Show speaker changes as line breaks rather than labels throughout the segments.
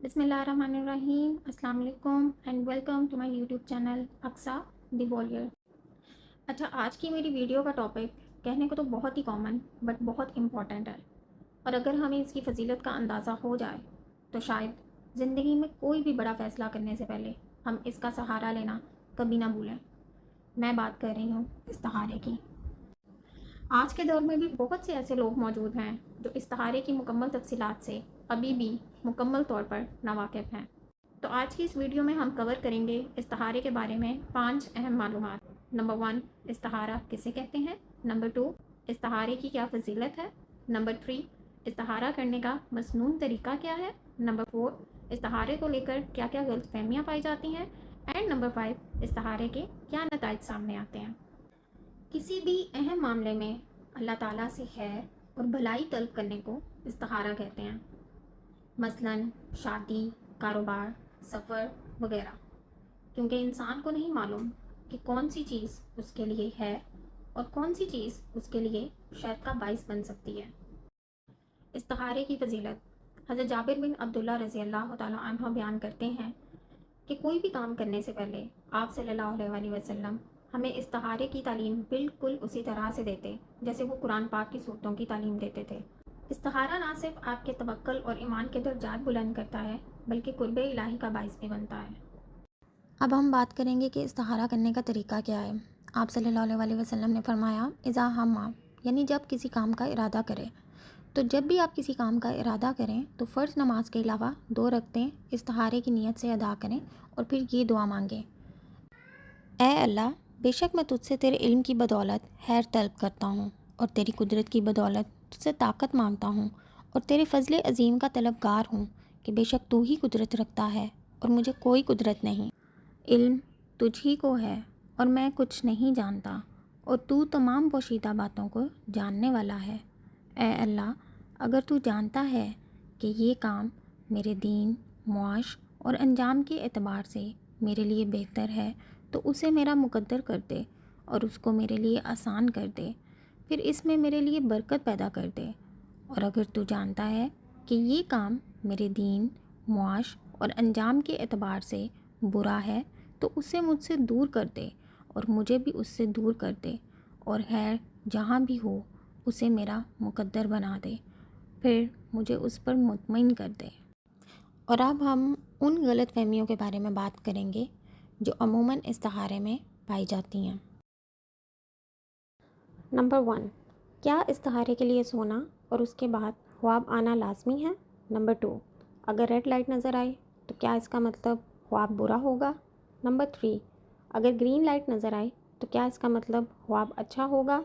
बिस्मिल्लाहिर्रहमानिर्रहीम। अस्सलाम वालेकुम and welcome to my YouTube channel Aqsa the warrior. अच्छा, आज की मेरी वीडियो का टॉपिक कहने को तो बहुत ही कॉमन बट बहुत इम्पॉर्टेंट है, और अगर हमें इसकी फ़जीलत का अंदाज़ा हो जाए तो शायद ज़िंदगी में कोई भी बड़ा फ़ैसला करने से पहले हम इसका सहारा लेना कभी ना भूलें। मैं बात कर रही हूँ इस्तिहारे की। आज के दौर में भी बहुत से ऐसे लोग मौजूद हैं जो इस्तिहारे की मुकम्मल तफसीलात से अभी भी मुकम्मल तौर पर नावाकिफ़ हैं। तो आज की इस वीडियो में हम कवर करेंगे इस्तिहारे के बारे में 5 अहम मालूमात। नंबर 1, इस्तिहारा किसे कहते हैं। नंबर 2, इस्तिहारे की क्या फजीलत है। नंबर 3, इस्तिहारा करने का मसनून तरीका क्या है। नंबर 4, इस्तिहारे को लेकर क्या क्या गलत फहमियाँ पाई जाती हैं। एंड नंबर 5, इस्तिहारे के क्या नताइज सामने आते हैं। किसी भी अहम मामले में अल्लाह ताला से खैर और भलाई तलब करने को इस्तिहारा कहते हैं। मसलन शादी, कारोबार, सफ़र वगैरह, क्योंकि इंसान को नहीं मालूम कि कौन सी चीज़ उसके लिए है और कौन सी चीज़ उसके लिए शर का बाइस बन सकती है। इस्तिहारे की फजीलत हज़रत जाबिर बिन अब्दुल्ला रज़ी अल्लाह तआला अन्हु बयान करते हैं कि कोई भी काम करने से पहले आप सल्लल्लाहु अलैहि वसल्लम हमें इस्तिहारे की तालीम बिल्कुल उसी तरह से देते जैसे वो कुरान पाक की सूरतों की तालीम देते थे। इस्तिहारा ना सिर्फ आपके तवक्कुल और ईमान के दर्जात बुलंद करता है बल्कि कुर्ब इलाही का बाइस भी बनता है। अब हम बात करेंगे कि इस्तिहारा करने का तरीका क्या है। आप सल्लल्लाहु अलैहि वसल्लम ने फरमाया, इज़ा हम्मा, यानी जब किसी काम का इरादा करें। तो जब भी आप किसी काम का इरादा करें तो फ़र्ज़ नमाज के अलावा 2 रकतें इस्तिहारे की नीयत से अदा करें और फिर ये दुआ मांगें, ऐ अल्लाह, बेशक मैं तुझसे तेरे इल्म की बदौलत खैर तलब करता हूँ और तेरी कुदरत की बदौलत तुझसे ताकत मांगता हूँ और तेरे फ़ज़ल अज़ीम का तलबगार हूँ कि बेशक तू ही कुदरत रखता है और मुझे कोई कुदरत नहीं। इल्म तुझ ही को है और मैं कुछ नहीं जानता और तू तमाम पोशीदा बातों को जानने वाला है। ऐ अल्लाह, अगर तू जानता है कि ये काम मेरे दीन, मुआश और अंजाम के एतबार से मेरे लिए बेहतर है तो उसे मेरा मुकद्दर कर दे और उसको मेरे लिए आसान कर दे, फिर इसमें मेरे लिए बरकत पैदा कर दे। और अगर तू जानता है कि ये काम मेरे दीन, मुआश और अंजाम के एतबार से बुरा है तो उसे मुझसे दूर कर दे और मुझे भी उससे दूर कर दे, और खैर जहाँ भी हो उसे मेरा मुकद्दर बना दे, फिर मुझे उस पर मुतमईन कर दे। और अब हम उन गलत फहमियों के बारे में बात करेंगे जो अमूमन इस्तिहारे में पाई जाती हैं। नंबर 1, क्या इस्तिहारे के लिए सोना और उसके बाद ख्वाब आना लाजमी है। नंबर 2, अगर रेड लाइट नज़र आए तो क्या इसका मतलब ख्वाब बुरा होगा। नंबर 3, अगर ग्रीन लाइट नज़र आए तो क्या इसका मतलब ख्वाब अच्छा होगा।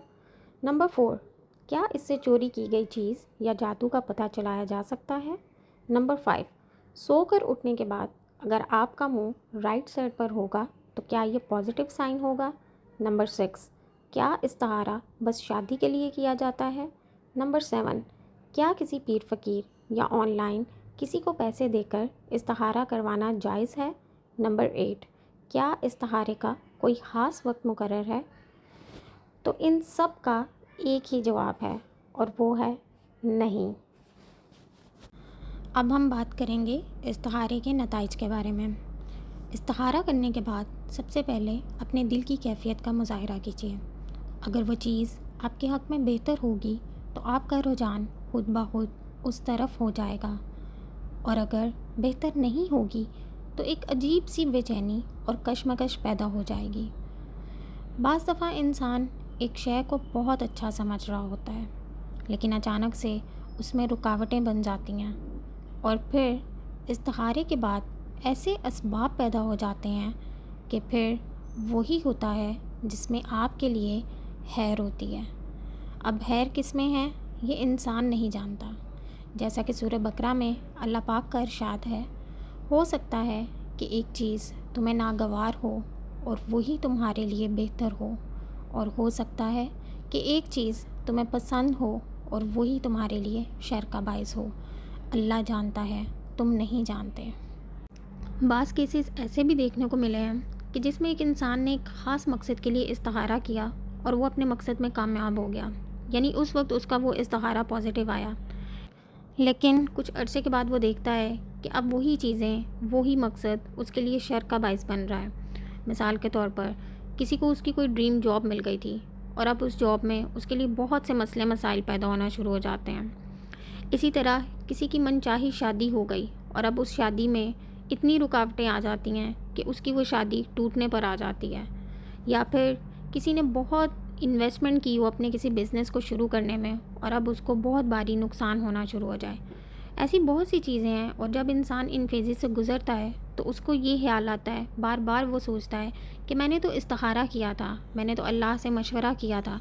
नंबर 4, क्या इससे चोरी की गई चीज़ या जादू का पता चलाया जा सकता है। नंबर 5, सोकर उठने के बाद अगर आपका मुंह राइट साइड पर होगा तो क्या ये पॉजिटिव साइन होगा। नंबर 6, क्या इस्तिहारा बस शादी के लिए किया जाता है। नंबर 7, क्या किसी पीर फ़कीर या ऑनलाइन किसी को पैसे देकर इस्तिहारा करवाना जायज़ है। नंबर 8, क्या इस्तिहारे का कोई ख़ास वक्त मुकर्रर है। तो इन सब का एक ही जवाब है और वो है नहीं। अब हम बात करेंगे इस्तिहारे के नताइज के बारे में। इस्तिहारा करने के बाद सबसे पहले अपने दिल की कैफियत का मुज़ाहिरा कीजिए। अगर वो चीज़ आपके हक़ में बेहतर होगी तो आपका रुझान खुद ब खुद उस तरफ हो जाएगा, और अगर बेहतर नहीं होगी तो एक अजीब सी बेचैनी और कशमकश पैदा हो जाएगी। बाज़ दफ़ा इंसान एक शय को बहुत अच्छा समझ रहा होता है लेकिन अचानक से उसमें रुकावटें बन जाती हैं, और फिर इस्तिहारे के बाद ऐसे असबाब पैदा हो जाते हैं कि फिर वही होता है जिसमें आपके लिए खैर होती है। अब खैर किस में है ये इंसान नहीं जानता। जैसा कि सूरह बकरा में अल्लाह पाक का इरशाद है, हो सकता है कि एक चीज़ तुम्हें नागवार हो और वही तुम्हारे लिए बेहतर हो हो सकता है कि एक चीज़ तुम्हें पसंद हो और वही तुम्हारे लिए शर का बाइस हो। अल्लाह जानता है, तुम नहीं जानते। बाज़ केसेस ऐसे भी देखने को मिले हैं कि जिसमें एक इंसान ने एक ख़ास मकसद के लिए इस्तिहारा किया और वो अपने मकसद में कामयाब हो गया, यानी उस वक्त उसका वो इस्तिहारा पॉजिटिव आया, लेकिन कुछ अरसे के बाद वो देखता है کہ اب وہی چیزیں، وہی مقصد اس کے لیے شر کا باعث بن رہا ہے۔ مثال کے طور پر کسی کو اس کی کوئی ڈریم جاب مل گئی تھی اور اب اس جاب میں اس کے لیے بہت سے مسئلے مسائل پیدا ہونا شروع ہو جاتے ہیں۔ اسی طرح کسی کی من چاہی شادی ہو گئی اور اب اس شادی میں اتنی رکاوٹیں آ جاتی ہیں کہ اس کی وہ شادی ٹوٹنے پر آ جاتی ہے۔ یا پھر کسی نے بہت انویسٹمنٹ کی ہو اپنے کسی بزنس کو شروع کرنے میں اور اب اس کو بہت بھاری نقصان ہونا شروع ہو جائے۔ ایسی بہت سی چیزیں ہیں، اور جب انسان ان فیزز سے گزرتا ہے تو اس کو یہ خیال آتا ہے، بار بار وہ سوچتا ہے کہ میں نے تو استخارہ کیا تھا، میں نے تو اللہ سے مشورہ کیا تھا،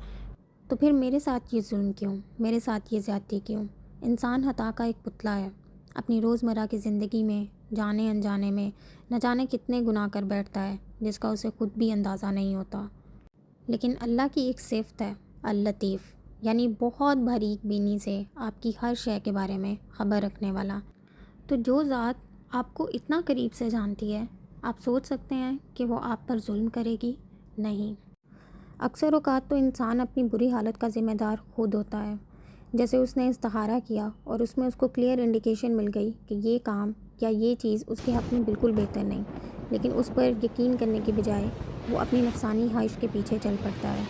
تو پھر میرے ساتھ یہ ظلم کیوں، میرے ساتھ یہ زیادتی کیوں۔ انسان خطا کا ایک پتلا ہے، اپنی روزمرہ کی زندگی میں جانے انجانے میں نہ جانے کتنے گناہ کر بیٹھتا ہے جس کا اسے خود بھی اندازہ نہیں ہوتا۔ لیکن اللہ کی ایک صفت ہے اللطیف، یعنی بہت باریک بینی سے آپ کی ہر شے کے بارے میں خبر رکھنے والا۔ تو جو ذات آپ کو اتنا قریب سے جانتی ہے، آپ سوچ سکتے ہیں کہ وہ آپ پر ظلم کرے گی؟ نہیں۔ اکثر اوقات تو انسان اپنی بری حالت کا ذمہ دار خود ہوتا ہے۔ جیسے اس نے استخارہ کیا اور اس میں اس کو کلیئر انڈیکیشن مل گئی کہ یہ کام یا یہ چیز اس کے حق میں بالکل بہتر نہیں، لیکن اس پر یقین کرنے کی بجائے وہ اپنی نفسانی خواہش کے پیچھے چل پڑتا ہے۔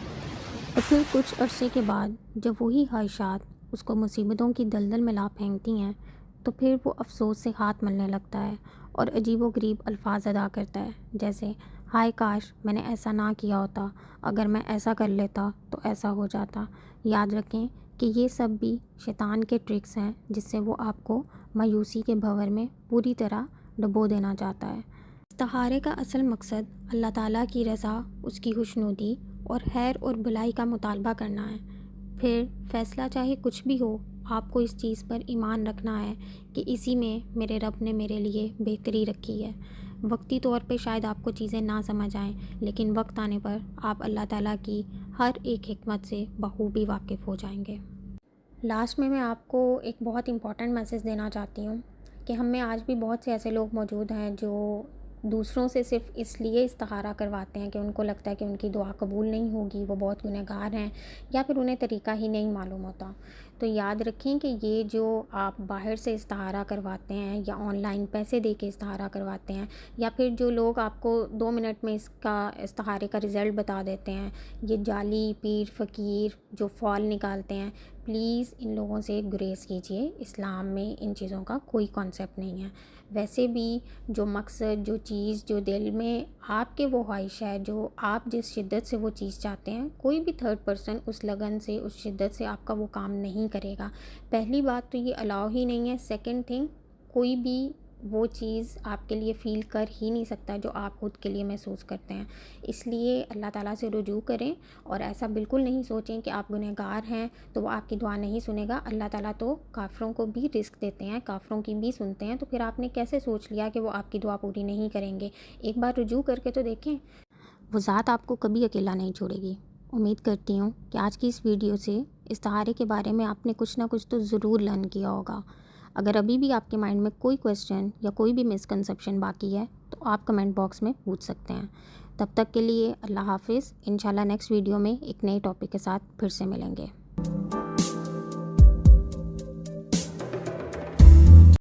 اور پھر کچھ عرصے کے بعد جب وہی خواہشات اس کو مصیبتوں کی دلدل میں لا پھینکتی ہیں تو پھر وہ افسوس سے ہاتھ ملنے لگتا ہے اور عجیب و غریب الفاظ ادا کرتا ہے، جیسے ہائے کاش میں نے ایسا نہ کیا ہوتا، اگر میں ایسا کر لیتا تو ایسا ہو جاتا۔ یاد رکھیں کہ یہ سب بھی شیطان کے ٹرکس ہیں جس سے وہ آپ کو مایوسی کے بھنور میں پوری طرح ڈبو دینا چاہتا ہے۔ استخارے کا اصل مقصد اللہ تعالیٰ کی رضا، اس کی خوشنودی اور خیر اور بھلائی کا مطالبہ کرنا ہے۔ پھر فیصلہ چاہے کچھ بھی ہو، آپ کو اس چیز پر ایمان رکھنا ہے کہ اسی میں میرے رب نے میرے لیے بہتری رکھی ہے۔ وقتی طور پہ شاید آپ کو چیزیں نہ سمجھ آئیں، لیکن وقت آنے پر آپ اللہ تعالیٰ کی ہر ایک حکمت سے بخوبی واقف ہو جائیں گے۔ لاسٹ میں آپ کو ایک بہت امپورٹنٹ میسیج دینا چاہتی ہوں کہ ہم میں آج بھی بہت سے ایسے لوگ موجود ہیں جو دوسروں سے صرف اس لیے استخارہ کرواتے ہیں کہ ان کو لگتا ہے کہ ان کی دعا قبول نہیں ہوگی، وہ بہت گنہگار ہیں، یا پھر انہیں طریقہ ہی نہیں معلوم ہوتا۔ تو یاد رکھیں کہ یہ جو آپ باہر سے استخارہ کرواتے ہیں یا آن لائن پیسے دے کے استخارہ کرواتے ہیں، یا پھر جو لوگ آپ کو 2 منٹ میں اس کا استخارے کا رزلٹ بتا دیتے ہیں، یہ جعلی پیر فقیر جو فال نکالتے ہیں، پلیز ان لوگوں سے گریز کیجیے۔ اسلام میں ان چیزوں کا کوئی کانسیپٹ نہیں ہے۔ ویسے بھی جو مقصد، جو چیز، جو دل میں آپ کے وہ خواہش ہے، جو آپ جس شدت سے وہ چیز چاہتے ہیں، کوئی بھی تھرڈ پرسن اس لگن سے، اس شدت سے آپ کا وہ کام نہیں کرے گا۔ پہلی بات تو یہ الاؤ ہی نہیں ہے۔ سیکنڈ تھنگ، کوئی بھی وہ چیز آپ کے لیے فیل کر ہی نہیں سکتا جو آپ خود کے لیے محسوس کرتے ہیں۔ اس لیے اللہ تعالیٰ سے رجوع کریں اور ایسا بالکل نہیں سوچیں کہ آپ گنہگار ہیں تو وہ آپ کی دعا نہیں سنے گا۔ اللہ تعالیٰ تو کافروں کو بھی رزق دیتے ہیں، کافروں کی بھی سنتے ہیں، تو پھر آپ نے کیسے سوچ لیا کہ وہ آپ کی دعا پوری نہیں کریں گے؟ ایک بار رجوع کر کے تو دیکھیں، وہ ذات آپ کو کبھی اکیلا نہیں چھوڑے گی۔ امید کرتی ہوں کہ آج کی اس ویڈیو سے استخارے کے بارے میں آپ نے کچھ نہ کچھ تو ضرور لرن کیا ہوگا۔ اگر ابھی بھی آپ کے مائنڈ میں کوئی کویسچن یا کوئی بھی مسکنسیپشن باقی ہے تو آپ کمنٹ باکس میں پوچھ سکتے ہیں۔ تب تک کے لیے اللہ حافظ۔ انشاءاللہ نیکسٹ ویڈیو میں ایک نئے ٹاپک کے ساتھ پھر سے ملیں گے۔